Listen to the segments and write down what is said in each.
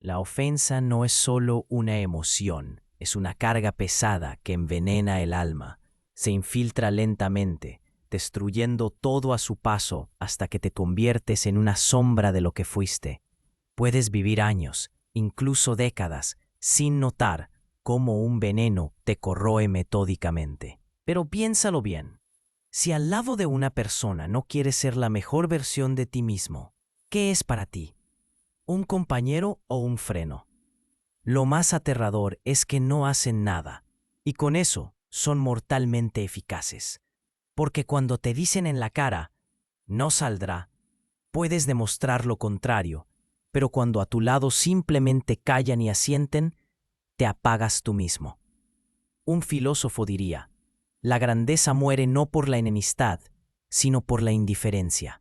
La ofensa no es solo una emoción, es una carga pesada que envenena el alma. Se infiltra lentamente, destruyendo todo a su paso hasta que te conviertes en una sombra de lo que fuiste. Puedes vivir años, incluso décadas, sin notar cómo un veneno te corroe metódicamente. Pero piénsalo bien. Si al lado de una persona no quieres ser la mejor versión de ti mismo, ¿qué es para ti? ¿Un compañero o un freno? Lo más aterrador es que no hacen nada, y con eso son mortalmente eficaces. Porque cuando te dicen en la cara, no saldrá, puedes demostrar lo contrario, pero cuando a tu lado simplemente callan y asienten, te apagas tú mismo. Un filósofo diría, la grandeza muere no por la enemistad, sino por la indiferencia.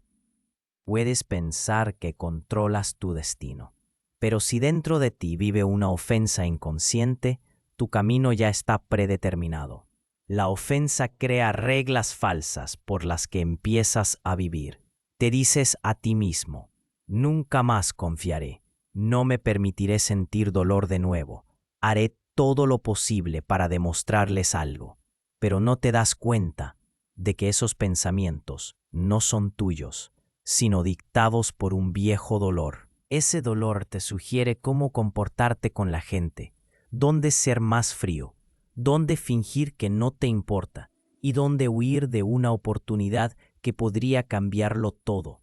Puedes pensar que controlas tu destino, pero si dentro de ti vive una ofensa inconsciente, tu camino ya está predeterminado. La ofensa crea reglas falsas por las que empiezas a vivir. Te dices a ti mismo, nunca más confiaré, no me permitiré sentir dolor de nuevo, haré todo lo posible para demostrarles algo, pero no te das cuenta de que esos pensamientos no son tuyos, sino dictados por un viejo dolor. Ese dolor te sugiere cómo comportarte con la gente, dónde ser más frío, dónde fingir que no te importa y dónde huir de una oportunidad que podría cambiarlo todo.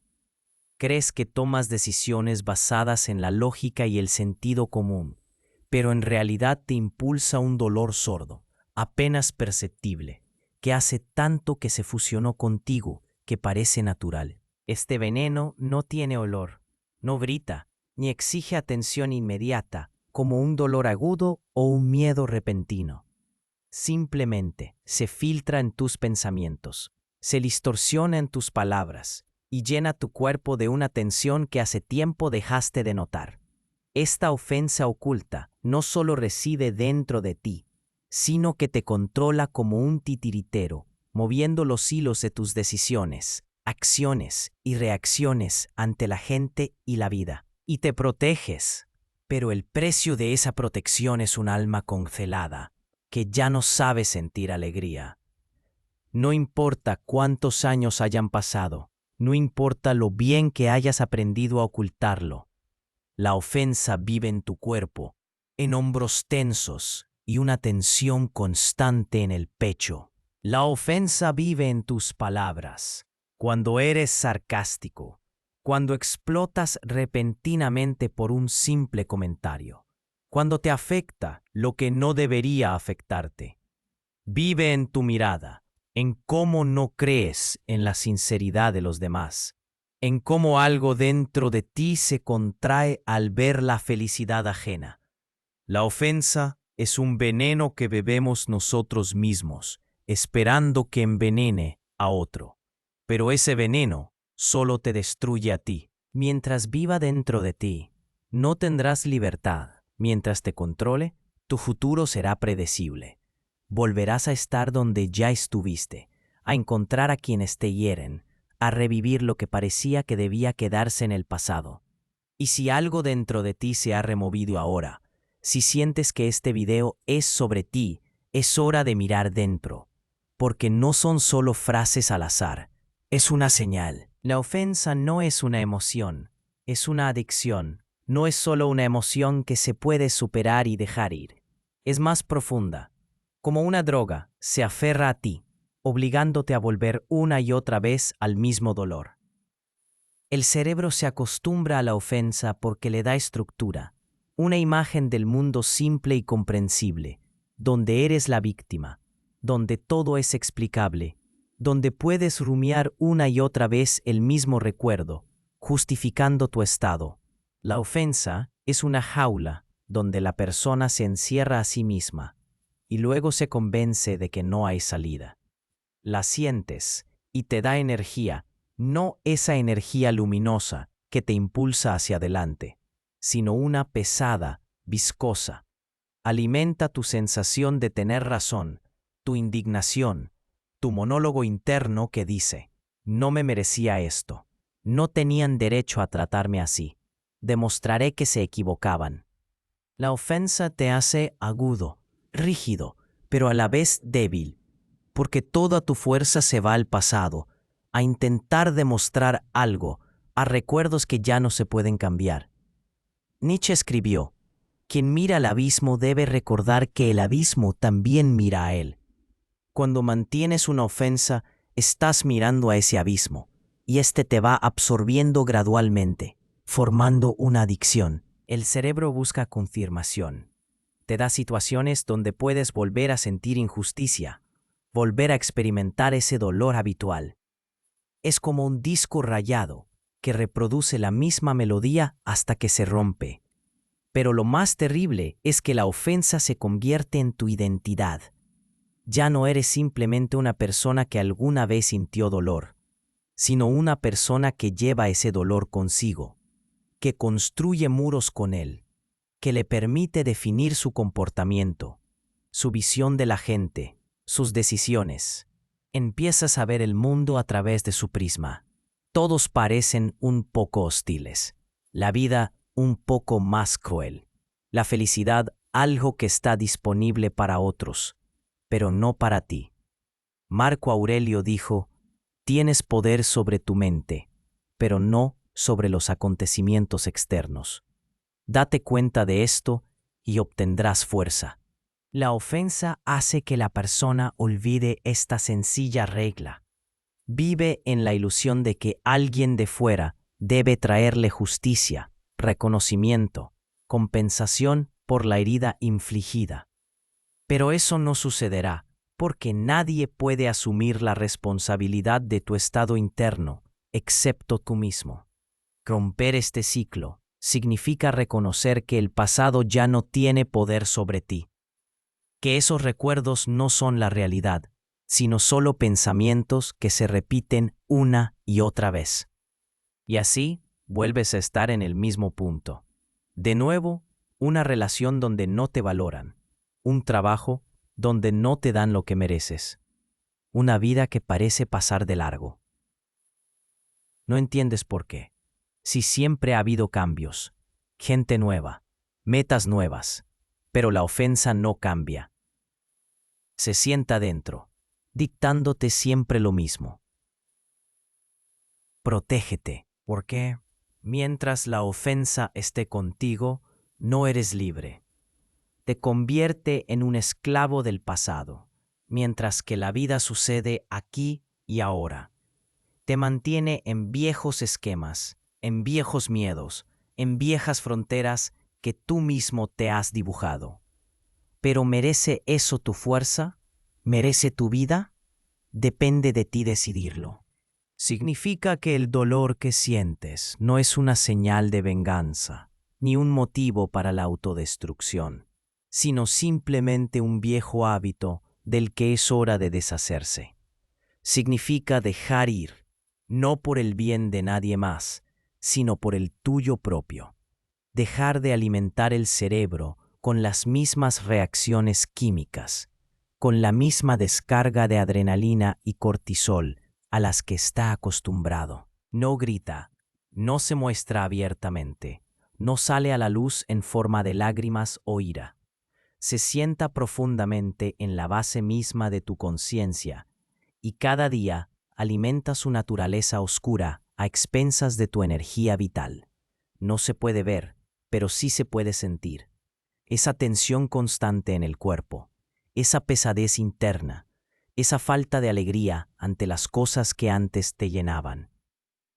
Crees que tomas decisiones basadas en la lógica y el sentido común, pero en realidad te impulsa un dolor sordo, apenas perceptible, que hace tanto que se fusionó contigo que parece natural. Este veneno no tiene olor, no grita, ni exige atención inmediata, como un dolor agudo o un miedo repentino. Simplemente se filtra en tus pensamientos, se distorsiona en tus palabras y llena tu cuerpo de una tensión que hace tiempo dejaste de notar. Esta ofensa oculta no solo reside dentro de ti, sino que te controla como un titiritero, moviendo los hilos de tus decisiones, acciones y reacciones ante la gente y la vida. Y te proteges, pero el precio de esa protección es un alma congelada, que ya no sabe sentir alegría. No importa cuántos años hayan pasado, no importa lo bien que hayas aprendido a ocultarlo, la ofensa vive en tu cuerpo, en hombros tensos y una tensión constante en el pecho. La ofensa vive en tus palabras, cuando eres sarcástico, cuando explotas repentinamente por un simple comentario, cuando te afecta lo que no debería afectarte. Vive en tu mirada, en cómo no crees en la sinceridad de los demás, en cómo algo dentro de ti se contrae al ver la felicidad ajena. La ofensa es un veneno que bebemos nosotros mismos, esperando que envenene a otro. Pero ese veneno solo te destruye a ti. Mientras viva dentro de ti, no tendrás libertad. Mientras te controle, tu futuro será predecible. Volverás a estar donde ya estuviste, a encontrar a quienes te hieren, a revivir lo que parecía que debía quedarse en el pasado. Y si algo dentro de ti se ha removido ahora, si sientes que este video es sobre ti, es hora de mirar dentro, porque no son solo frases al azar, es una señal. La ofensa no es una emoción, es una adicción. No es solo una emoción que se puede superar y dejar ir. Es más profunda. Como una droga, se aferra a ti, obligándote a volver una y otra vez al mismo dolor. El cerebro se acostumbra a la ofensa porque le da estructura, una imagen del mundo simple y comprensible, donde eres la víctima, donde todo es explicable, donde puedes rumiar una y otra vez el mismo recuerdo, justificando tu estado. La ofensa es una jaula donde la persona se encierra a sí misma y luego se convence de que no hay salida. La sientes y te da energía, no esa energía luminosa que te impulsa hacia adelante, sino una pesada, viscosa. Alimenta tu sensación de tener razón, tu indignación, tu monólogo interno que dice, no me merecía esto, no tenían derecho a tratarme así, demostraré que se equivocaban. La ofensa te hace agudo, rígido, pero a la vez débil, porque toda tu fuerza se va al pasado, a intentar demostrar algo, a recuerdos que ya no se pueden cambiar. Nietzsche escribió: quien mira al abismo debe recordar que el abismo también mira a él. Cuando mantienes una ofensa, estás mirando a ese abismo, y este te va absorbiendo gradualmente, formando una adicción. El cerebro busca confirmación. Te da situaciones donde puedes volver a sentir injusticia, volver a experimentar ese dolor habitual. Es como un disco rayado que reproduce la misma melodía hasta que se rompe. Pero lo más terrible es que la ofensa se convierte en tu identidad. Ya no eres simplemente una persona que alguna vez sintió dolor, sino una persona que lleva ese dolor consigo, que construye muros con él, que le permite definir su comportamiento, su visión de la gente, sus decisiones. Empiezas a ver el mundo a través de su prisma. Todos parecen un poco hostiles, la vida un poco más cruel, la felicidad algo que está disponible para otros, pero no para ti. Marco Aurelio dijo: tienes poder sobre tu mente, pero no sobre los acontecimientos externos. Date cuenta de esto y obtendrás fuerza. La ofensa hace que la persona olvide esta sencilla regla. Vive en la ilusión de que alguien de fuera debe traerle justicia, reconocimiento, compensación por la herida infligida. Pero eso no sucederá, porque nadie puede asumir la responsabilidad de tu estado interno, excepto tú mismo. Romper este ciclo significa reconocer que el pasado ya no tiene poder sobre ti, que esos recuerdos no son la realidad, sino solo pensamientos que se repiten una y otra vez. Y así vuelves a estar en el mismo punto. De nuevo, una relación donde no te valoran, un trabajo donde no te dan lo que mereces, una vida que parece pasar de largo. No entiendes por qué. Si siempre ha habido cambios, gente nueva, metas nuevas, pero la ofensa no cambia. Se sienta dentro, dictándote siempre lo mismo. Protégete, porque mientras la ofensa esté contigo, no eres libre. Te convierte en un esclavo del pasado, mientras que la vida sucede aquí y ahora. Te mantiene en viejos esquemas, en viejos miedos, en viejas fronteras que tú mismo te has dibujado. ¿Pero merece eso tu fuerza? ¿Merece tu vida? Depende de ti decidirlo. Significa que el dolor que sientes no es una señal de venganza, ni un motivo para la autodestrucción, sino simplemente un viejo hábito del que es hora de deshacerse. Significa dejar ir, no por el bien de nadie más, sino por el tuyo propio. Dejar de alimentar el cerebro con las mismas reacciones químicas, con la misma descarga de adrenalina y cortisol a las que está acostumbrado. No grita, no se muestra abiertamente, no sale a la luz en forma de lágrimas o ira. Se sienta profundamente en la base misma de tu conciencia y cada día alimenta su naturaleza oscura a expensas de tu energía vital. No se puede ver, pero sí se puede sentir. Esa tensión constante en el cuerpo, esa pesadez interna, esa falta de alegría ante las cosas que antes te llenaban.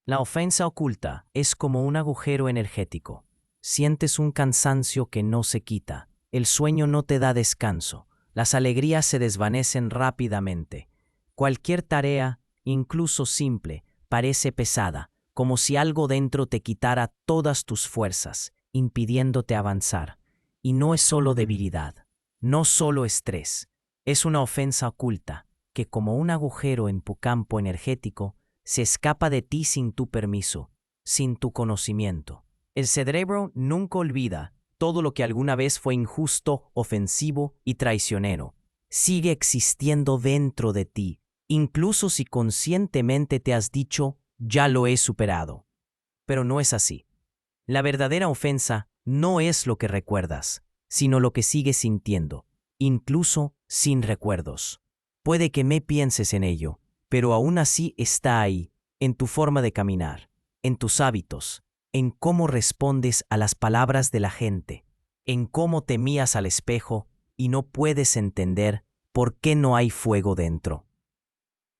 La ofensa oculta es como un agujero energético. Sientes un cansancio que no se quita, el sueño no te da descanso, las alegrías se desvanecen rápidamente. Cualquier tarea, incluso simple, parece pesada, como si algo dentro te quitara todas tus fuerzas, impidiéndote avanzar. Y no es solo debilidad, no solo estrés, es una ofensa oculta que, como un agujero en tu campo energético, se escapa de ti sin tu permiso, sin tu conocimiento. El cerebro nunca olvida todo lo que alguna vez fue injusto, ofensivo y traicionero. Sigue existiendo dentro de ti, incluso si conscientemente te has dicho, ya lo he superado. Pero no es así. La verdadera ofensa no es lo que recuerdas, sino lo que sigues sintiendo, incluso sin recuerdos. Puede que me pienses en ello, pero aún así está ahí, en tu forma de caminar, en tus hábitos, en cómo respondes a las palabras de la gente, en cómo te miras al espejo y no puedes entender por qué no hay fuego dentro.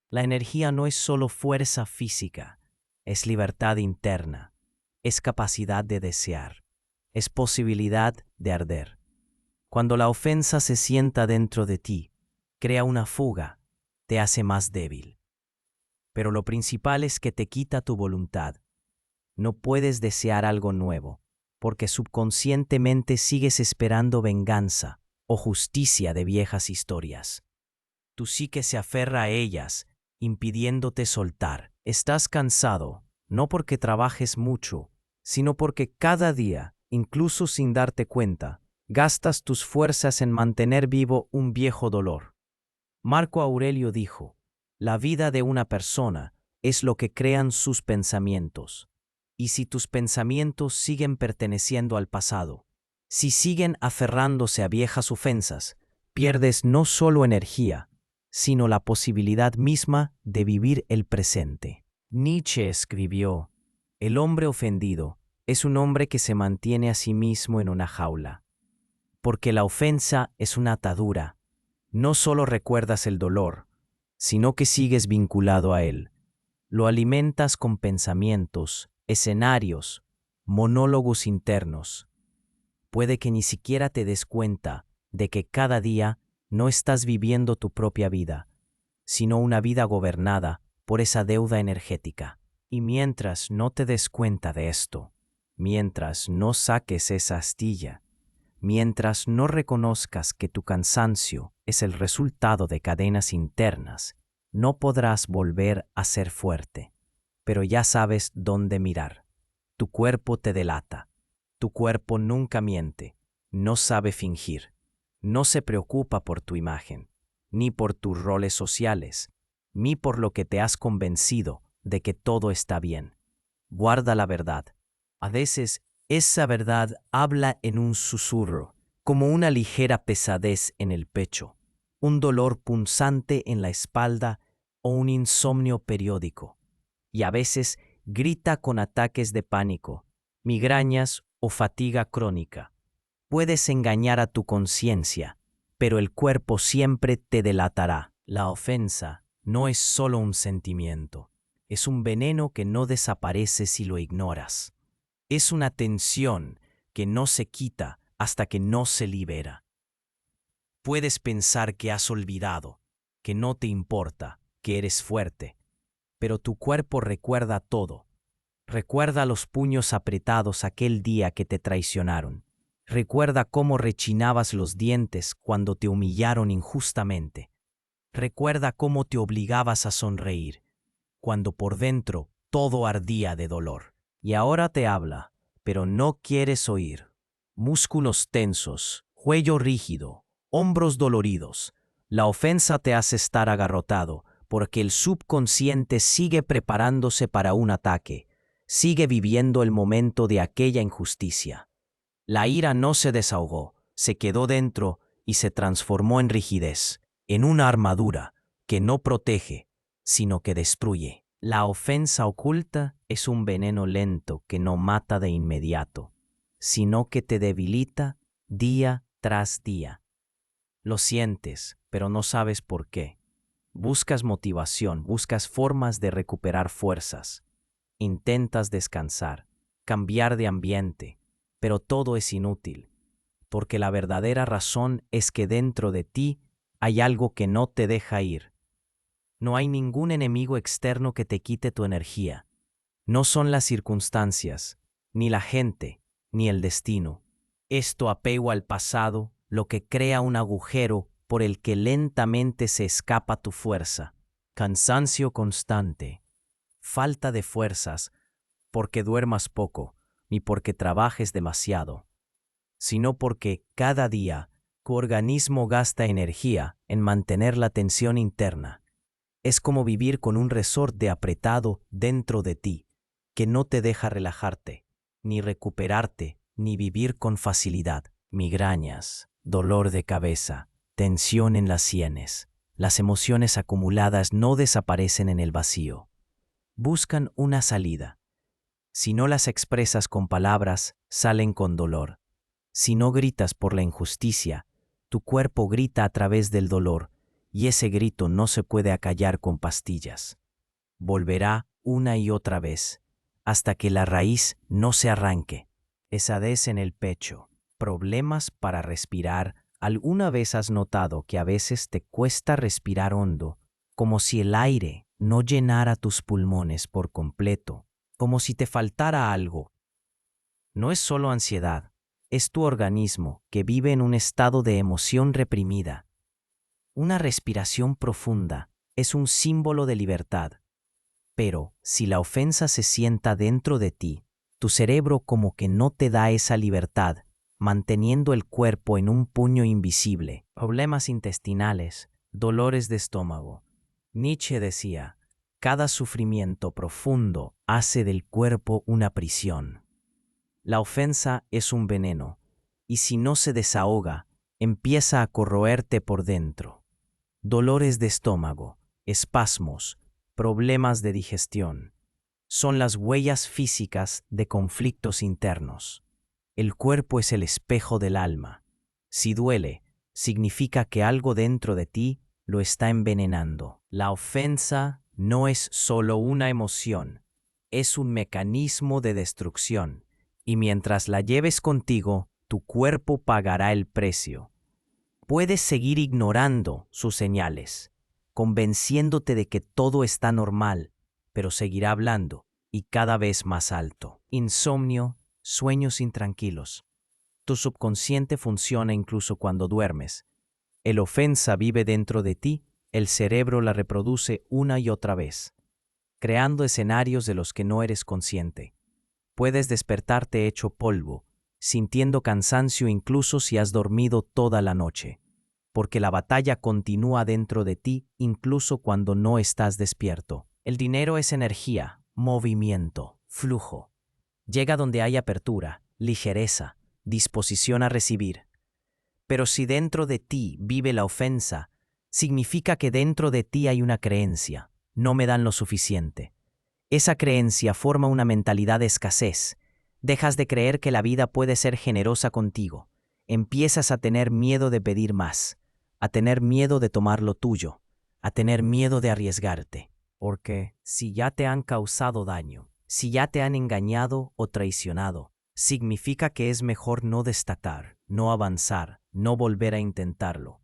La energía no es solo fuerza física, es libertad interna, es capacidad de desear, es posibilidad de arder. Cuando la ofensa se sienta dentro de ti, crea una fuga, te hace más débil. Pero lo principal es que te quita tu voluntad. No puedes desear algo nuevo, porque subconscientemente sigues esperando venganza o justicia de viejas historias. Tu psique se aferra a ellas, impidiéndote soltar. Estás cansado, no porque trabajes mucho, sino porque cada día, incluso sin darte cuenta, gastas tus fuerzas en mantener vivo un viejo dolor. Marco Aurelio dijo, la vida de una persona es lo que crean sus pensamientos. Y si tus pensamientos siguen perteneciendo al pasado, si siguen aferrándose a viejas ofensas, pierdes no solo energía, sino la posibilidad misma de vivir el presente. Nietzsche escribió, el hombre ofendido es un hombre que se mantiene a sí mismo en una jaula. Porque la ofensa es una atadura. No solo recuerdas el dolor, sino que sigues vinculado a él. Lo alimentas con pensamientos, escenarios, monólogos internos. Puede que ni siquiera te des cuenta de que cada día no estás viviendo tu propia vida, sino una vida gobernada por esa deuda energética. Y mientras no te des cuenta de esto, mientras no saques esa astilla, mientras no reconozcas que tu cansancio es el resultado de cadenas internas, no podrás volver a ser fuerte. Pero ya sabes dónde mirar. Tu cuerpo te delata. Tu cuerpo nunca miente, no sabe fingir, no se preocupa por tu imagen, ni por tus roles sociales, ni por lo que te has convencido de que todo está bien. Guarda la verdad. A veces, esa verdad habla en un susurro, como una ligera pesadez en el pecho, un dolor punzante en la espalda o un insomnio periódico. Y a veces grita con ataques de pánico, migrañas o fatiga crónica. Puedes engañar a tu conciencia, pero el cuerpo siempre te delatará. La ofensa no es solo un sentimiento, es un veneno que no desaparece si lo ignoras. Es una tensión que no se quita hasta que no se libera. Puedes pensar que has olvidado, que no te importa, que eres fuerte, pero tu cuerpo recuerda todo. Recuerda los puños apretados aquel día que te traicionaron. Recuerda cómo rechinabas los dientes cuando te humillaron injustamente. Recuerda cómo te obligabas a sonreír, cuando por dentro todo ardía de dolor. Y ahora te habla, pero no quieres oír. Músculos tensos, cuello rígido, hombros doloridos. La ofensa te hace estar agarrotado, porque el subconsciente sigue preparándose para un ataque, sigue viviendo el momento de aquella injusticia. La ira no se desahogó, se quedó dentro y se transformó en rigidez, en una armadura que no protege, sino que destruye. La ofensa oculta es un veneno lento que no mata de inmediato, sino que te debilita día tras día. Lo sientes, pero no sabes por qué. Buscas motivación, buscas formas de recuperar fuerzas. Intentas descansar, cambiar de ambiente, pero todo es inútil, porque la verdadera razón es que dentro de ti hay algo que no te deja ir. No hay ningún enemigo externo que te quite tu energía. No son las circunstancias, ni la gente, ni el destino. Es tu apego al pasado lo que crea un agujero por el que lentamente se escapa tu fuerza. Cansancio constante, falta de fuerzas, porque duermas poco, ni porque trabajes demasiado, sino porque cada día tu organismo gasta energía en mantener la tensión interna. Es como vivir con un resorte apretado dentro de ti, que no te deja relajarte, ni recuperarte, ni vivir con facilidad. Migrañas, dolor de cabeza, tensión en las sienes. Las emociones acumuladas no desaparecen en el vacío. Buscan una salida. Si no las expresas con palabras, salen con dolor. Si no gritas por la injusticia, tu cuerpo grita a través del dolor, y ese grito no se puede acallar con pastillas. Volverá una y otra vez, hasta que la raíz no se arranque. Pesadez en el pecho, problemas para respirar. ¿Alguna vez has notado que a veces te cuesta respirar hondo, como si el aire no llenara tus pulmones por completo, como si te faltara algo? No es solo ansiedad, es tu organismo que vive en un estado de emoción reprimida. Una respiración profunda es un símbolo de libertad. Pero si la ofensa se sienta dentro de ti, tu cerebro como que no te da esa libertad, manteniendo el cuerpo en un puño invisible. Problemas intestinales, dolores de estómago. Nietzsche decía, cada sufrimiento profundo hace del cuerpo una prisión. La ofensa es un veneno, y si no se desahoga, empieza a corroerte por dentro. Dolores de estómago, espasmos, problemas de digestión. Son las huellas físicas de conflictos internos. El cuerpo es el espejo del alma. Si duele, significa que algo dentro de ti lo está envenenando. La ofensa no es solo una emoción, es un mecanismo de destrucción. Y mientras la lleves contigo, tu cuerpo pagará el precio. Puedes seguir ignorando sus señales, convenciéndote de que todo está normal, pero seguirá hablando, y cada vez más alto. Insomnio, sueños intranquilos. Tu subconsciente funciona incluso cuando duermes. El ofensa vive dentro de ti, el cerebro la reproduce una y otra vez, creando escenarios de los que no eres consciente. Puedes despertarte hecho polvo, sintiendo cansancio incluso si has dormido toda la noche, porque la batalla continúa dentro de ti incluso cuando no estás despierto. El dinero es energía, movimiento, flujo. Llega donde hay apertura, ligereza, disposición a recibir. Pero si dentro de ti vive la ofensa, significa que dentro de ti hay una creencia: no me dan lo suficiente. Esa creencia forma una mentalidad de escasez. Dejas de creer que la vida puede ser generosa contigo. Empiezas a tener miedo de pedir más, a tener miedo de tomar lo tuyo, a tener miedo de arriesgarte. Porque si ya te han causado daño, si ya te han engañado o traicionado, significa que es mejor no destacar, no avanzar, no volver a intentarlo.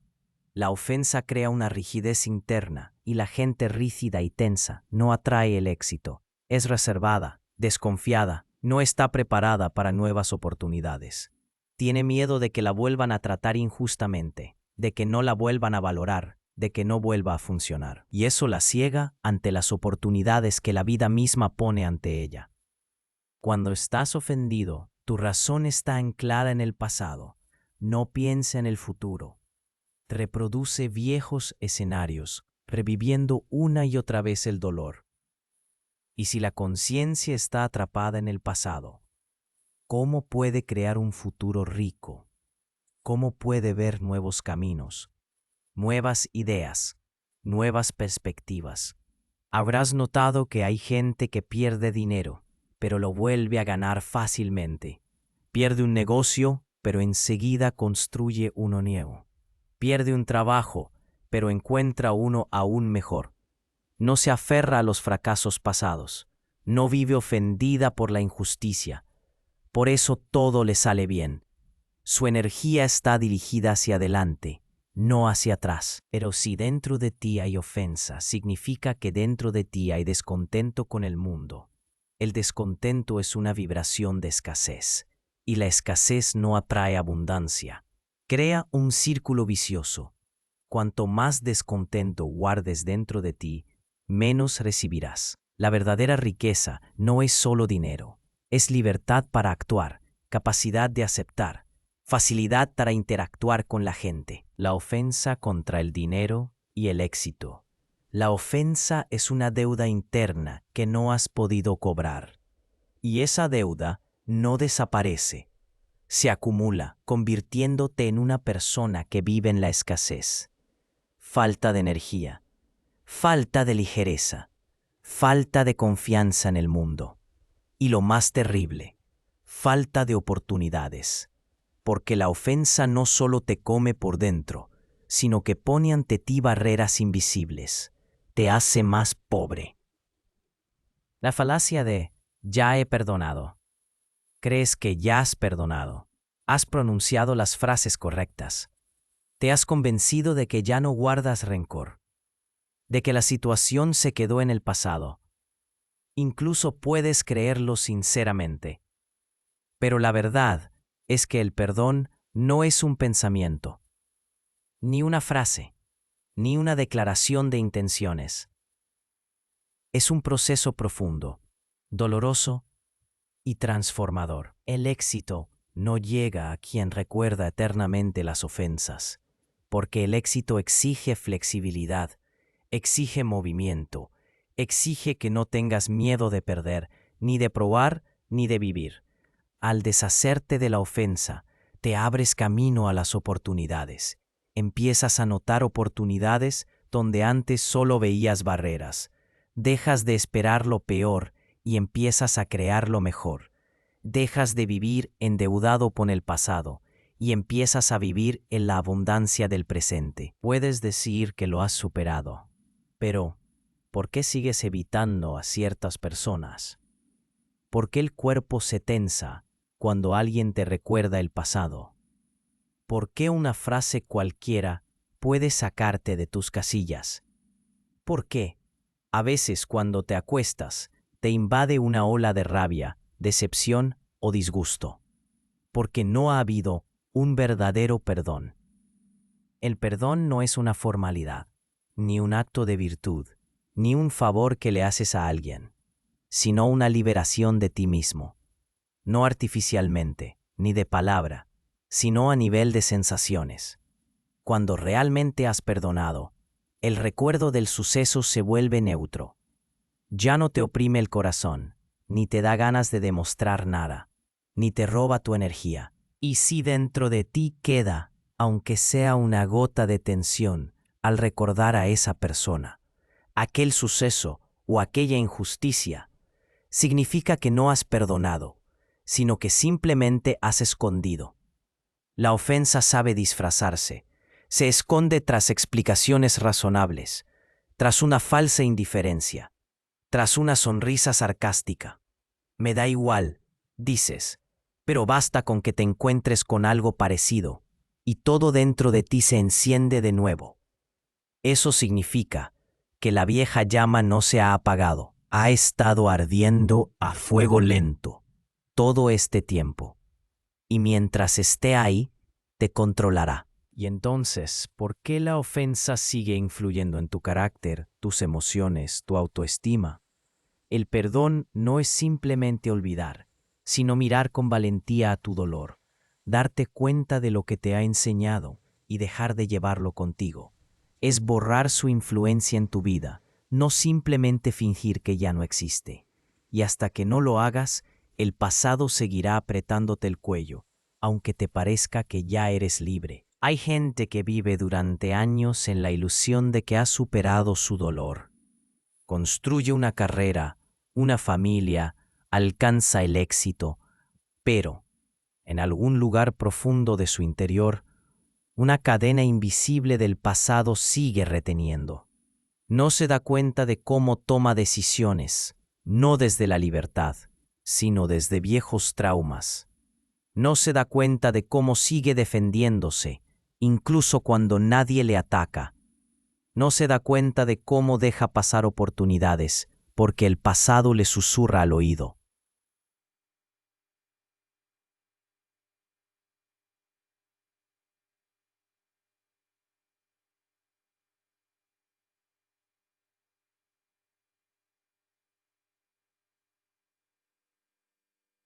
La ofensa crea una rigidez interna y la gente rígida y tensa no atrae el éxito. Es reservada, desconfiada, no está preparada para nuevas oportunidades. Tiene miedo de que la vuelvan a tratar injustamente, de que no la vuelvan a valorar, de que no vuelva a funcionar. Y eso la ciega ante las oportunidades que la vida misma pone ante ella. Cuando estás ofendido, tu razón está anclada en el pasado. No piensa en el futuro. Reproduce viejos escenarios, reviviendo una y otra vez el dolor. Y si la conciencia está atrapada en el pasado, ¿cómo puede crear un futuro rico? ¿Cómo puede ver nuevos caminos, nuevas ideas, nuevas perspectivas? Habrás notado que hay gente que pierde dinero, pero lo vuelve a ganar fácilmente. Pierde un negocio, pero enseguida construye uno nuevo. Pierde un trabajo, pero encuentra uno aún mejor. No se aferra a los fracasos pasados. No vive ofendida por la injusticia. Por eso todo le sale bien. Su energía está dirigida hacia adelante, no hacia atrás. Pero si dentro de ti hay ofensa, significa que dentro de ti hay descontento con el mundo. El descontento es una vibración de escasez, y la escasez no atrae abundancia. Crea un círculo vicioso. Cuanto más descontento guardes dentro de ti, menos recibirás. La verdadera riqueza no es solo dinero, es libertad para actuar, capacidad de aceptar, facilidad para interactuar con la gente. La ofensa contra el dinero y el éxito. La ofensa es una deuda interna que no has podido cobrar. Y esa deuda no desaparece, se acumula, convirtiéndote en una persona que vive en la escasez. Falta de energía, falta de ligereza, falta de confianza en el mundo. Y lo más terrible, falta de oportunidades. Porque la ofensa no solo te come por dentro, sino que pone ante ti barreras invisibles. Te hace más pobre. La falacia de ya he perdonado. Crees que ya has perdonado. Has pronunciado las frases correctas. Te has convencido de que ya no guardas rencor, de que la situación se quedó en el pasado. Incluso puedes creerlo sinceramente. Pero la verdad es que el perdón no es un pensamiento, ni una frase, ni una declaración de intenciones. Es un proceso profundo, doloroso y transformador. El éxito no llega a quien recuerda eternamente las ofensas, porque el éxito exige flexibilidad, exige movimiento, exige que no tengas miedo de perder, ni de probar, ni de vivir. Al deshacerte de la ofensa, te abres camino a las oportunidades. Empiezas a notar oportunidades donde antes solo veías barreras. Dejas de esperar lo peor y empiezas a crear lo mejor. Dejas de vivir endeudado con el pasado y empiezas a vivir en la abundancia del presente. Puedes decir que lo has superado, pero ¿por qué sigues evitando a ciertas personas? ¿Por qué el cuerpo se tensa cuando alguien te recuerda el pasado? ¿Por qué una frase cualquiera puede sacarte de tus casillas? ¿Por qué, a veces cuando te acuestas, te invade una ola de rabia, decepción o disgusto? Porque no ha habido un verdadero perdón. El perdón no es una formalidad, ni un acto de virtud, ni un favor que le haces a alguien, sino una liberación de ti mismo. No artificialmente, ni de palabra, sino a nivel de sensaciones. Cuando realmente has perdonado, el recuerdo del suceso se vuelve neutro. Ya no te oprime el corazón, ni te da ganas de demostrar nada, ni te roba tu energía. Y si dentro de ti queda, aunque sea una gota de tensión, al recordar a esa persona, aquel suceso o aquella injusticia, significa que no has perdonado, sino que simplemente has escondido. La ofensa sabe disfrazarse, se esconde tras explicaciones razonables, tras una falsa indiferencia, tras una sonrisa sarcástica. Me da igual, dices, pero basta con que te encuentres con algo parecido, y todo dentro de ti se enciende de nuevo. Eso significa que la vieja llama no se ha apagado, ha estado ardiendo a fuego lento todo este tiempo. Y mientras esté ahí, te controlará. Y entonces, ¿por qué la ofensa sigue influyendo en tu carácter, tus emociones, tu autoestima? El perdón no es simplemente olvidar, sino mirar con valentía a tu dolor, darte cuenta de lo que te ha enseñado y dejar de llevarlo contigo. Es borrar su influencia en tu vida, no simplemente fingir que ya no existe. Y hasta que no lo hagas, el pasado seguirá apretándote el cuello, aunque te parezca que ya eres libre. Hay gente que vive durante años en la ilusión de que ha superado su dolor. Construye una carrera, una familia, alcanza el éxito, pero, en algún lugar profundo de su interior, una cadena invisible del pasado sigue reteniendo. No se da cuenta de cómo toma decisiones, no desde la libertad, sino desde viejos traumas. No se da cuenta de cómo sigue defendiéndose, incluso cuando nadie le ataca. No se da cuenta de cómo deja pasar oportunidades, porque el pasado le susurra al oído.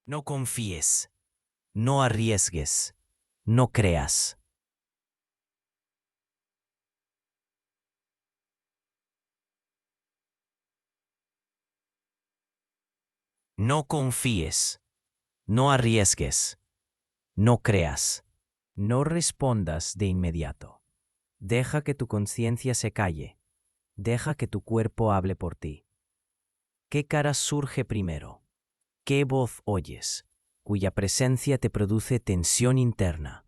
No confíes, no arriesgues, no creas. No confíes, No arriesgues. No creas. No respondas de inmediato. Deja que tu conciencia se calle. Deja que tu cuerpo hable por ti. ¿Qué cara surge primero? ¿Qué voz oyes, cuya presencia te produce tensión interna?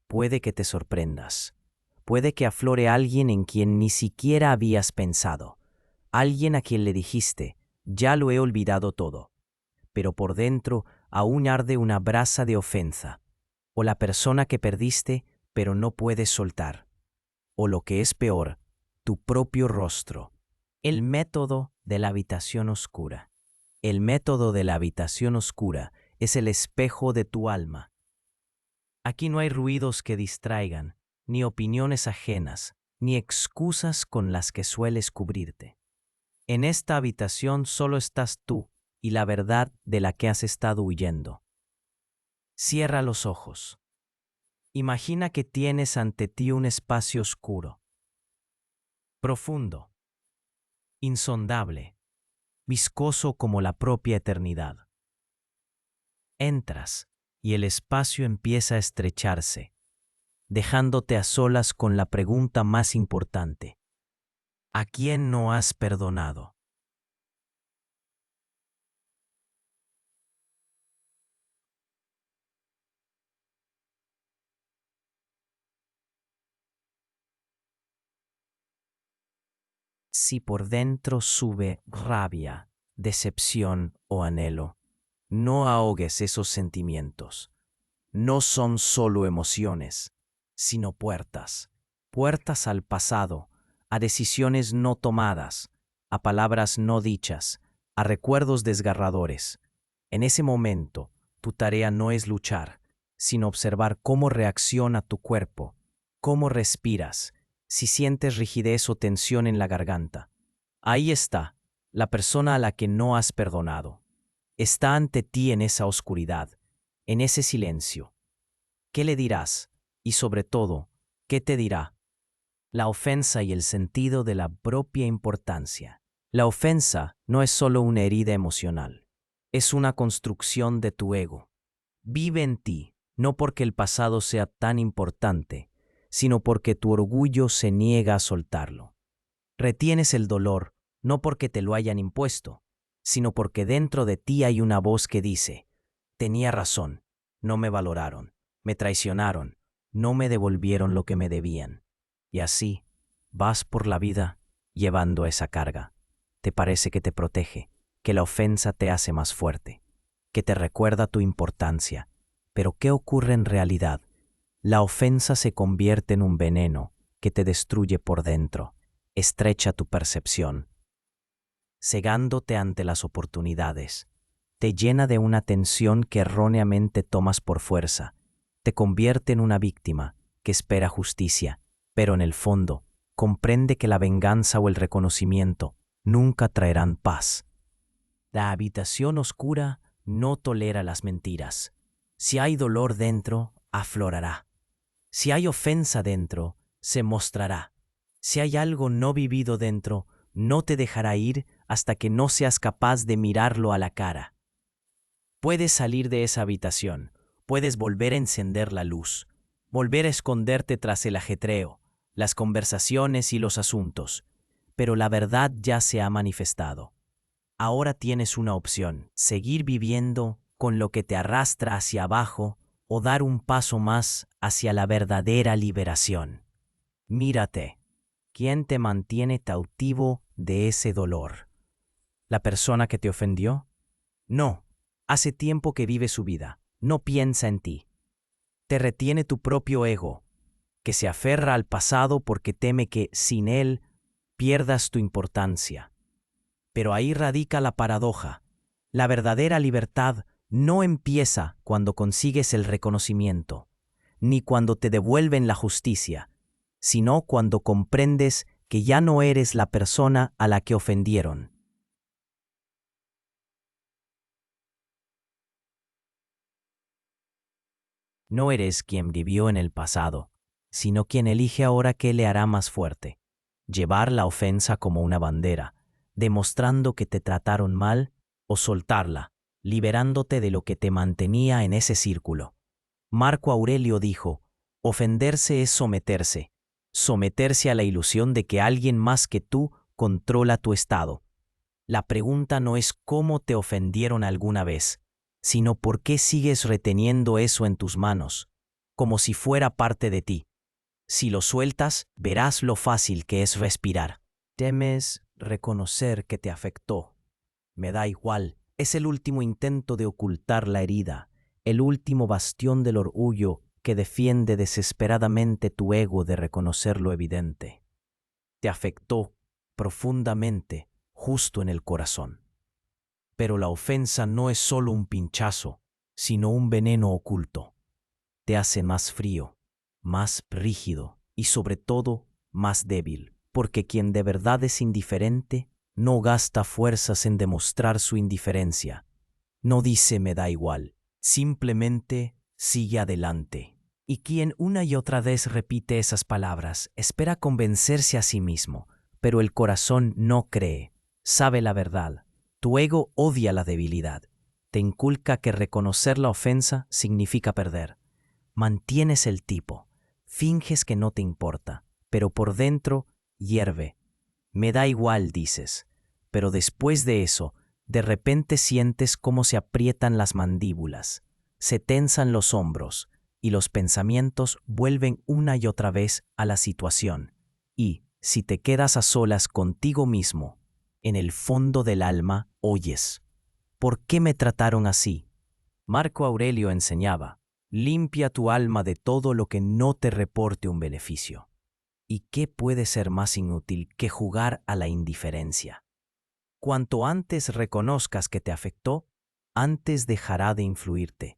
Puede que te sorprendas. Puede que aflore alguien en quien ni siquiera habías pensado. Alguien a quien le dijiste, ya lo he olvidado todo. Pero por dentro aún arde una brasa de ofensa. O la persona que perdiste, pero no puedes soltar. O lo que es peor, tu propio rostro. El método de la habitación oscura. El método de la habitación oscura es el espejo de tu alma. Aquí no hay ruidos que distraigan, ni opiniones ajenas, ni excusas con las que sueles cubrirte. En esta habitación solo estás tú y la verdad de la que has estado huyendo. Cierra los ojos. Imagina que tienes ante ti un espacio oscuro, profundo, insondable, viscoso como la propia eternidad. Entras y el espacio empieza a estrecharse, dejándote a solas con la pregunta más importante. ¿A quién no has perdonado? Si por dentro sube rabia, decepción o anhelo, no ahogues esos sentimientos. No son solo emociones, sino puertas. Puertas al pasado, a decisiones no tomadas, a palabras no dichas, a recuerdos desgarradores. En ese momento, tu tarea no es luchar, sino observar cómo reacciona tu cuerpo, cómo respiras, si sientes rigidez o tensión en la garganta. Ahí está, la persona a la que no has perdonado. Está ante ti en esa oscuridad, en ese silencio. ¿Qué le dirás? Y sobre todo, ¿qué te dirá? La ofensa y el sentido de la propia importancia. La ofensa no es solo una herida emocional, es una construcción de tu ego. Vive en ti, no porque el pasado sea tan importante, sino porque tu orgullo se niega a soltarlo. Retienes el dolor no porque te lo hayan impuesto, sino porque dentro de ti hay una voz que dice, tenía razón, no me valoraron, me traicionaron, no me devolvieron lo que me debían. Y así, vas por la vida llevando esa carga. Te parece que te protege, que la ofensa te hace más fuerte, que te recuerda tu importancia. Pero ¿qué ocurre en realidad? La ofensa se convierte en un veneno que te destruye por dentro, estrecha tu percepción, cegándote ante las oportunidades. Te llena de una tensión que erróneamente tomas por fuerza. Te convierte en una víctima que espera justicia, pero en el fondo comprende que la venganza o el reconocimiento nunca traerán paz. La habitación oscura no tolera las mentiras. Si hay dolor dentro, aflorará. Si hay ofensa dentro, se mostrará. Si hay algo no vivido dentro, no te dejará ir hasta que no seas capaz de mirarlo a la cara. Puedes salir de esa habitación, puedes volver a encender la luz, volver a esconderte tras el ajetreo, las conversaciones y los asuntos, pero la verdad ya se ha manifestado. Ahora tienes una opción: seguir viviendo con lo que te arrastra hacia abajo o dar un paso más hacia la verdadera liberación. Mírate. ¿Quién te mantiene cautivo de ese dolor? ¿La persona que te ofendió? No. Hace tiempo que vive su vida. No piensa en ti. Te retiene tu propio ego, que se aferra al pasado porque teme que, sin él, pierdas tu importancia. Pero ahí radica la paradoja. La verdadera libertad no empieza cuando consigues el reconocimiento, ni cuando te devuelven la justicia, sino cuando comprendes que ya no eres la persona a la que ofendieron. No eres quien vivió en el pasado, sino quien elige ahora qué le hará más fuerte: llevar la ofensa como una bandera, demostrando que te trataron mal, o soltarla, liberándote de lo que te mantenía en ese círculo. Marco Aurelio dijo, ofenderse es someterse, someterse a la ilusión de que alguien más que tú controla tu estado. La pregunta no es cómo te ofendieron alguna vez, sino por qué sigues reteniendo eso en tus manos, como si fuera parte de ti. Si lo sueltas, verás lo fácil que es respirar. Temes reconocer que te afectó. Me da igual, es el último intento de ocultar la herida, el último bastión del orgullo que defiende desesperadamente tu ego de reconocer lo evidente. Te afectó profundamente, justo en el corazón. Pero la ofensa no es solo un pinchazo, sino un veneno oculto. Te hace más frío, más rígido y sobre todo más débil, porque quien de verdad es indiferente no gasta fuerzas en demostrar su indiferencia. No dice me da igual, simplemente sigue adelante. Y quien una y otra vez repite esas palabras espera convencerse a sí mismo, pero el corazón no cree, sabe la verdad. Tu ego odia la debilidad. Te inculca que reconocer la ofensa significa perder. Mantienes el tipo, finges que no te importa, pero por dentro hierve. Me da igual, dices, pero después de eso, de repente sientes cómo se aprietan las mandíbulas, se tensan los hombros y los pensamientos vuelven una y otra vez a la situación. Y, si te quedas a solas contigo mismo, en el fondo del alma oyes, ¿por qué me trataron así? Marco Aurelio enseñaba, limpia tu alma de todo lo que no te reporte un beneficio. ¿Y qué puede ser más inútil que jugar a la indiferencia? Cuanto antes reconozcas que te afectó, antes dejará de influirte.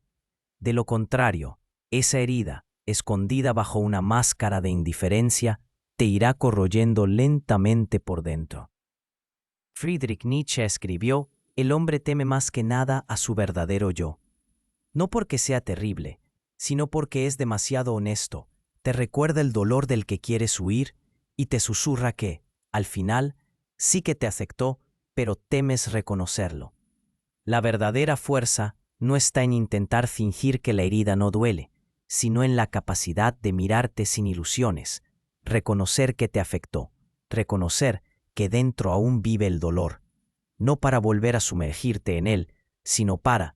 De lo contrario, esa herida, escondida bajo una máscara de indiferencia, te irá corroyendo lentamente por dentro. Friedrich Nietzsche escribió, el hombre teme más que nada a su verdadero yo. No porque sea terrible, sino porque es demasiado honesto, te recuerda el dolor del que quieres huir y te susurra que, al final, sí que te afectó, pero temes reconocerlo. La verdadera fuerza no está en intentar fingir que la herida no duele, sino en la capacidad de mirarte sin ilusiones, reconocer que te afectó, reconocer que dentro aún vive el dolor, no para volver a sumergirte en él, sino para,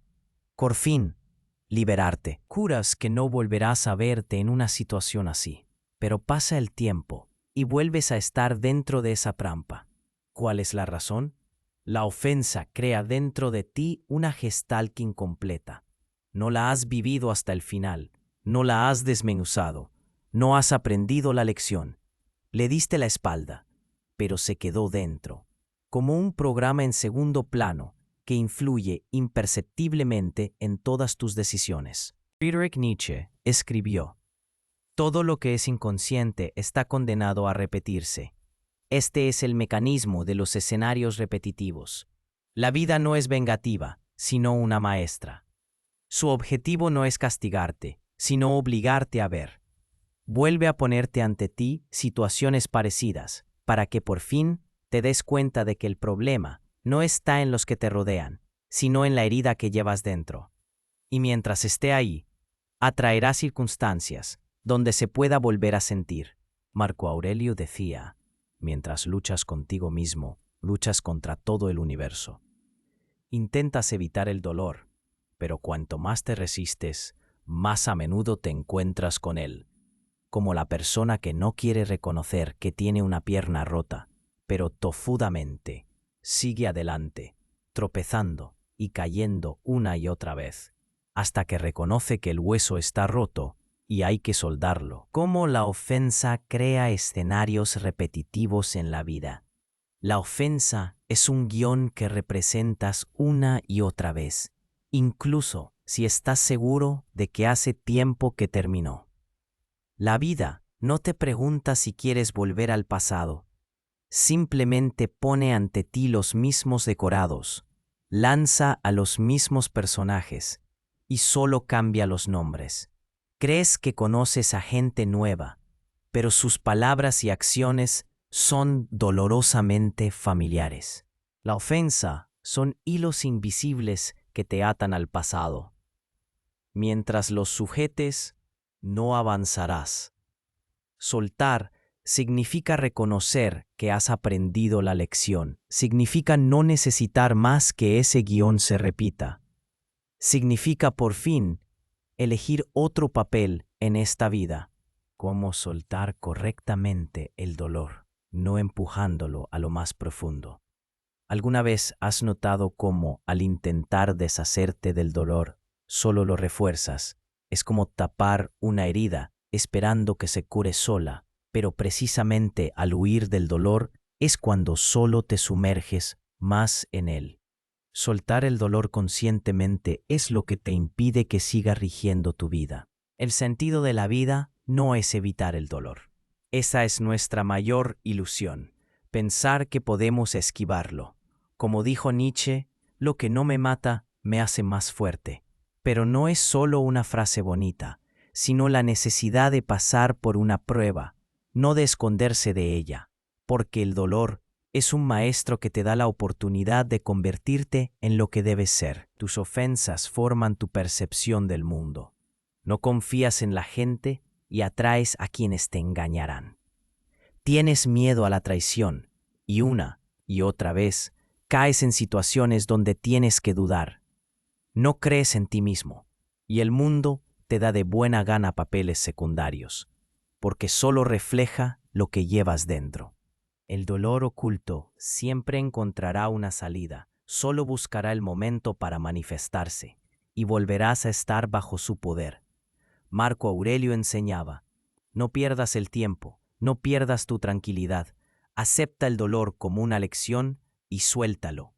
por fin, liberarte. Juras que no volverás a verte en una situación así, pero pasa el tiempo y vuelves a estar dentro de esa trampa. ¿Cuál es la razón? La ofensa crea dentro de ti una gestalt incompleta. No la has vivido hasta el final, no la has desmenuzado, no has aprendido la lección. Le diste la espalda, pero se quedó dentro, como un programa en segundo plano que influye imperceptiblemente en todas tus decisiones. Friedrich Nietzsche escribió, todo lo que es inconsciente está condenado a repetirse. Este es el mecanismo de los escenarios repetitivos. La vida no es vengativa, sino una maestra. Su objetivo no es castigarte, sino obligarte a ver. Vuelve a ponerte ante ti situaciones parecidas, para que por fin te des cuenta de que el problema no está en los que te rodean, sino en la herida que llevas dentro. Y mientras esté ahí, atraerá circunstancias donde se pueda volver a sentir. Marco Aurelio decía, mientras luchas contigo mismo, luchas contra todo el universo. Intentas evitar el dolor, pero cuanto más te resistes, más a menudo te encuentras con él, como la persona que no quiere reconocer que tiene una pierna rota, pero tofudamente sigue adelante, tropezando y cayendo una y otra vez, hasta que reconoce que el hueso está roto y hay que soldarlo. Cómo la ofensa crea escenarios repetitivos en la vida. La ofensa es un guión que representas una y otra vez, incluso si estás seguro de que hace tiempo que terminó. La vida no te pregunta si quieres volver al pasado, simplemente pone ante ti los mismos decorados, lanza a los mismos personajes y solo cambia los nombres. Crees que conoces a gente nueva, pero sus palabras y acciones son dolorosamente familiares. La ofensa son hilos invisibles que te atan al pasado. Mientras los sujetes, no avanzarás. Soltar significa reconocer que has aprendido la lección. Significa no necesitar más que ese guión se repita. Significa por fin elegir otro papel en esta vida. Cómo soltar correctamente el dolor, no empujándolo a lo más profundo. ¿Alguna vez has notado cómo, al intentar deshacerte del dolor, solo lo refuerzas? Es como tapar una herida esperando que se cure sola, pero precisamente al huir del dolor es cuando solo te sumerges más en él. Soltar el dolor conscientemente es lo que te impide que siga rigiendo tu vida. El sentido de la vida no es evitar el dolor. Esa es nuestra mayor ilusión, pensar que podemos esquivarlo. Como dijo Nietzsche, lo que no me mata me hace más fuerte. Pero no es solo una frase bonita, sino la necesidad de pasar por una prueba, no de esconderse de ella, porque el dolor es un maestro que te da la oportunidad de convertirte en lo que debes ser. Tus ofensas forman tu percepción del mundo. No confías en la gente y atraes a quienes te engañarán. Tienes miedo a la traición y una y otra vez caes en situaciones donde tienes que dudar. No crees en ti mismo y el mundo te da de buena gana papeles secundarios, porque solo refleja lo que llevas dentro. El dolor oculto siempre encontrará una salida, solo buscará el momento para manifestarse, y volverás a estar bajo su poder. Marco Aurelio enseñaba: no pierdas el tiempo, no pierdas tu tranquilidad, acepta el dolor como una lección y suéltalo.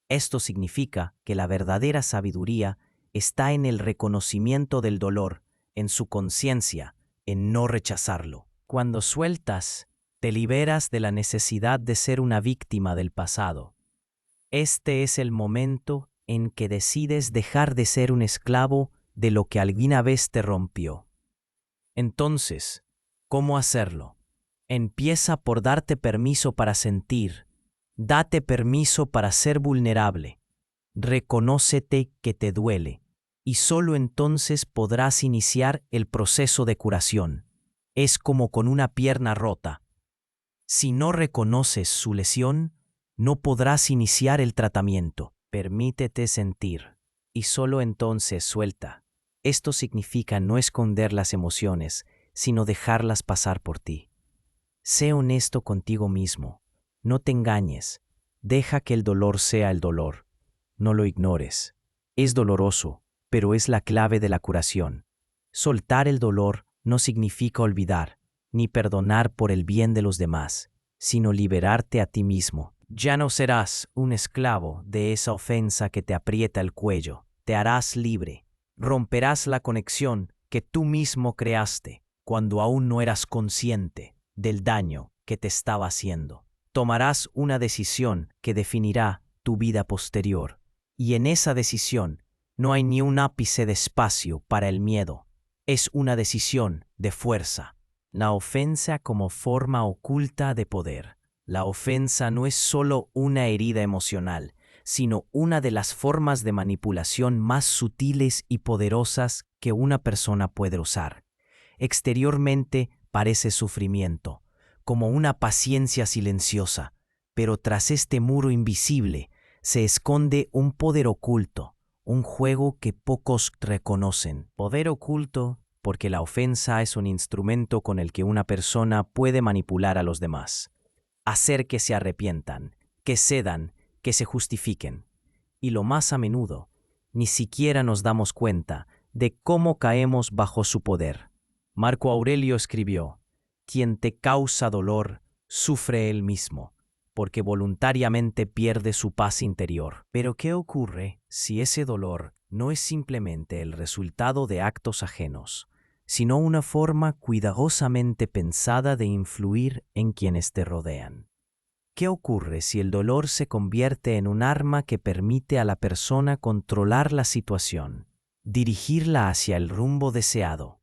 Esto significa que la verdadera sabiduría está en el reconocimiento del dolor, en su conciencia, en no rechazarlo. Cuando sueltas, te liberas de la necesidad de ser una víctima del pasado. Este es el momento en que decides dejar de ser un esclavo de lo que alguna vez te rompió. Entonces, ¿cómo hacerlo? Empieza por darte permiso para sentir. Date permiso para ser vulnerable. Reconócete que te duele, y solo entonces podrás iniciar el proceso de curación. Es como con una pierna rota. Si no reconoces su lesión, no podrás iniciar el tratamiento. Permítete sentir, y solo entonces suelta. Esto significa no esconder las emociones, sino dejarlas pasar por ti. Sé honesto contigo mismo. No te engañes. Deja que el dolor sea el dolor. No lo ignores. Es doloroso, pero es la clave de la curación. Soltar el dolor no significa olvidar, ni perdonar por el bien de los demás, sino liberarte a ti mismo. Ya no serás un esclavo de esa ofensa que te aprieta el cuello. Te harás libre. Romperás la conexión que tú mismo creaste cuando aún no eras consciente del daño que te estaba haciendo. Tomarás una decisión que definirá tu vida posterior. Y en esa decisión no hay ni un ápice de espacio para el miedo. Es una decisión de fuerza. La ofensa como forma oculta de poder. La ofensa no es solo una herida emocional, sino una de las formas de manipulación más sutiles y poderosas que una persona puede usar. Exteriormente parece sufrimiento, como una paciencia silenciosa, pero tras este muro invisible se esconde un poder oculto, un juego que pocos reconocen. Poder oculto porque la ofensa es un instrumento con el que una persona puede manipular a los demás, hacer que se arrepientan, que cedan, que se justifiquen. Y lo más a menudo, ni siquiera nos damos cuenta de cómo caemos bajo su poder. Marco Aurelio escribió: quien te causa dolor, sufre él mismo, porque voluntariamente pierde su paz interior. Pero ¿qué ocurre si ese dolor no es simplemente el resultado de actos ajenos, sino una forma cuidadosamente pensada de influir en quienes te rodean? ¿Qué ocurre si el dolor se convierte en un arma que permite a la persona controlar la situación, dirigirla hacia el rumbo deseado?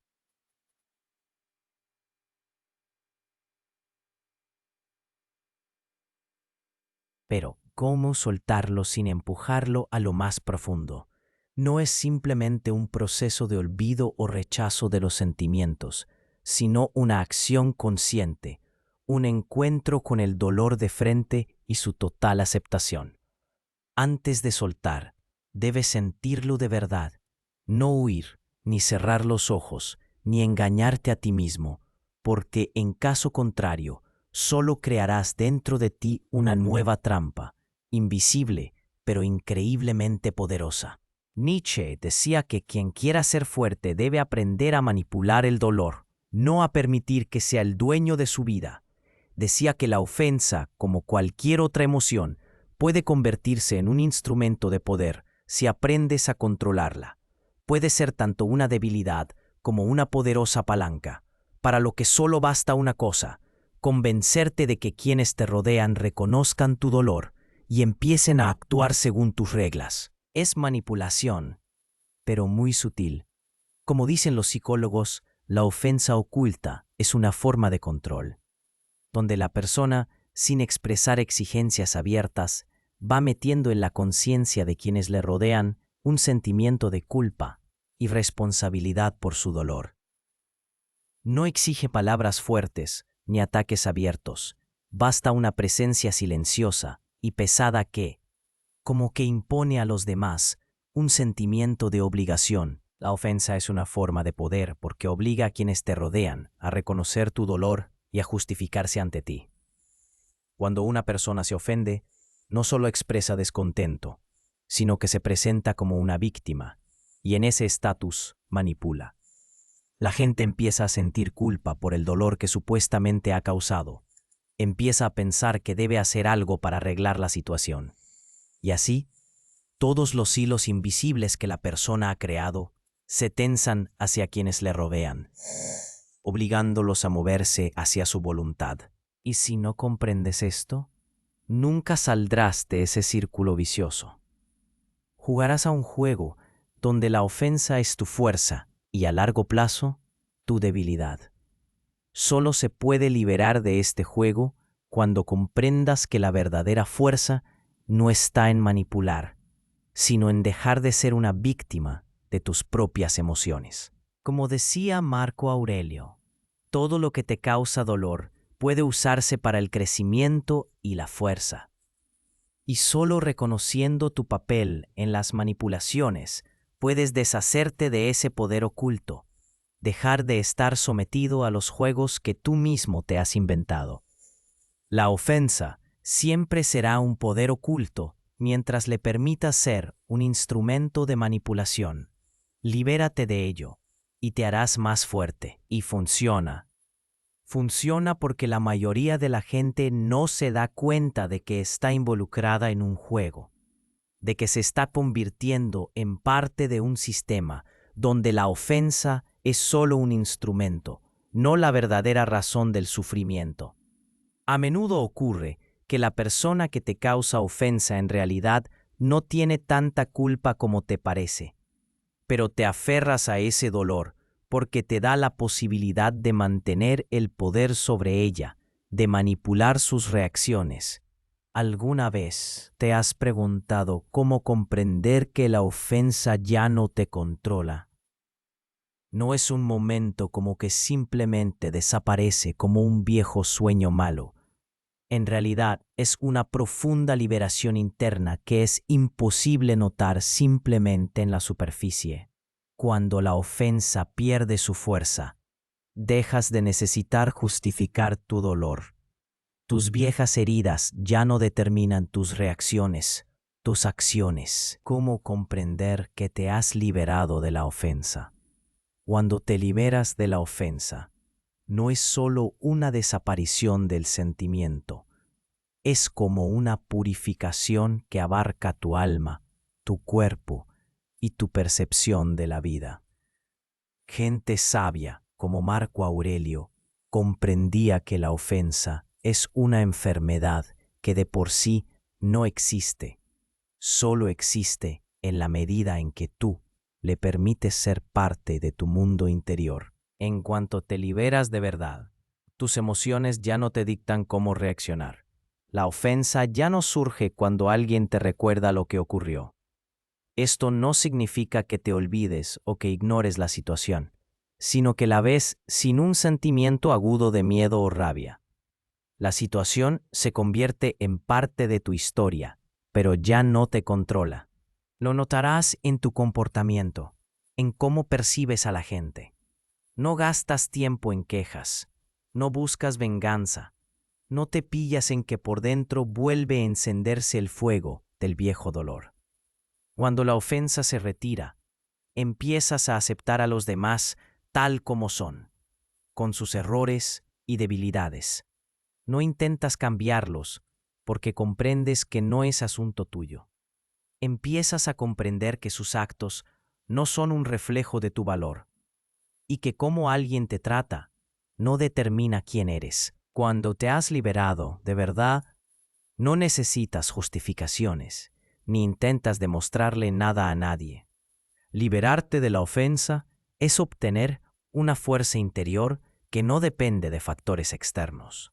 Pero, ¿cómo soltarlo sin empujarlo a lo más profundo? no es simplemente un proceso de olvido o rechazo de los sentimientos, sino una acción consciente, un encuentro con el dolor de frente y su total aceptación. Antes de soltar, debes sentirlo de verdad, no huir, ni cerrar los ojos, ni engañarte a ti mismo, porque en caso contrario, solo crearás dentro de ti una nueva trampa, invisible, pero increíblemente poderosa. Nietzsche decía que quien quiera ser fuerte debe aprender a manipular el dolor, no a permitir que sea el dueño de su vida. Decía que la ofensa, como cualquier otra emoción, puede convertirse en un instrumento de poder si aprendes a controlarla. Puede ser tanto una debilidad como una poderosa palanca, para lo que solo basta una cosa: convencerte de que quienes te rodean reconozcan tu dolor y empiecen a actuar según tus reglas. Es manipulación, pero muy sutil. Como dicen los psicólogos, la ofensa oculta es una forma de control, donde la persona, sin expresar exigencias abiertas, va metiendo en la conciencia de quienes le rodean un sentimiento de culpa y responsabilidad por su dolor. No exige palabras fuertes ni ataques abiertos, basta una presencia silenciosa y pesada que, como que impone a los demás un sentimiento de obligación. La ofensa es una forma de poder porque obliga a quienes te rodean a reconocer tu dolor y a justificarse ante ti. Cuando una persona se ofende, no solo expresa descontento, sino que se presenta como una víctima, y en ese estatus manipula. La gente empieza a sentir culpa por el dolor que supuestamente ha causado. Empieza a pensar que debe hacer algo para arreglar la situación. Y así, todos los hilos invisibles que la persona ha creado se tensan hacia quienes le rodean, obligándolos a moverse hacia su voluntad. Y si no comprendes esto, nunca saldrás de ese círculo vicioso. Jugarás a un juego donde la ofensa es tu fuerza y a largo plazo, tu debilidad. Solo se puede liberar de este juego cuando comprendas que la verdadera fuerza no está en manipular, sino en dejar de ser una víctima de tus propias emociones. Como decía Marco Aurelio, todo lo que te causa dolor puede usarse para el crecimiento y la fuerza. Y solo reconociendo tu papel en las manipulaciones puedes deshacerte de ese poder oculto, dejar de estar sometido a los juegos que tú mismo te has inventado. La ofensa siempre será un poder oculto mientras le permitas ser un instrumento de manipulación. Libérate de ello y te harás más fuerte. Y funciona. Funciona porque la mayoría de la gente no se da cuenta de que está involucrada en un juego, de que se está convirtiendo en parte de un sistema donde la ofensa es solo un instrumento, no la verdadera razón del sufrimiento. A menudo ocurre que la persona que te causa ofensa en realidad no tiene tanta culpa como te parece, pero te aferras a ese dolor porque te da la posibilidad de mantener el poder sobre ella, de manipular sus reacciones. ¿Alguna vez te has preguntado cómo comprender que la ofensa ya no te controla? No es un momento como que simplemente desaparece como un viejo sueño malo. En realidad es una profunda liberación interna que es imposible notar simplemente en la superficie. Cuando la ofensa pierde su fuerza, dejas de necesitar justificar tu dolor. Tus viejas heridas ya no determinan tus reacciones, tus acciones. ¿Cómo comprender que te has liberado de la ofensa? Cuando te liberas de la ofensa, no es solo una desaparición del sentimiento, es como una purificación que abarca tu alma, tu cuerpo y tu percepción de la vida. Gente sabia, como Marco Aurelio, comprendía que la ofensa es una enfermedad que de por sí no existe, solo existe en la medida en que tú le permites ser parte de tu mundo interior. En cuanto te liberas de verdad, tus emociones ya no te dictan cómo reaccionar. La ofensa ya no surge cuando alguien te recuerda lo que ocurrió. Esto no significa que te olvides o que ignores la situación, sino que la ves sin un sentimiento agudo de miedo o rabia. La situación se convierte en parte de tu historia, pero ya no te controla. Lo notarás en tu comportamiento, en cómo percibes a la gente. No gastas tiempo en quejas, no buscas venganza, no te pillas en que por dentro vuelve a encenderse el fuego del viejo dolor. Cuando la ofensa se retira, empiezas a aceptar a los demás tal como son, con sus errores y debilidades. No intentas cambiarlos porque comprendes que no es asunto tuyo. Empiezas a comprender que sus actos no son un reflejo de tu valor y que cómo alguien te trata no determina quién eres. Cuando te has liberado, de verdad, no necesitas justificaciones ni intentas demostrarle nada a nadie. Liberarte de la ofensa es obtener una fuerza interior que no depende de factores externos.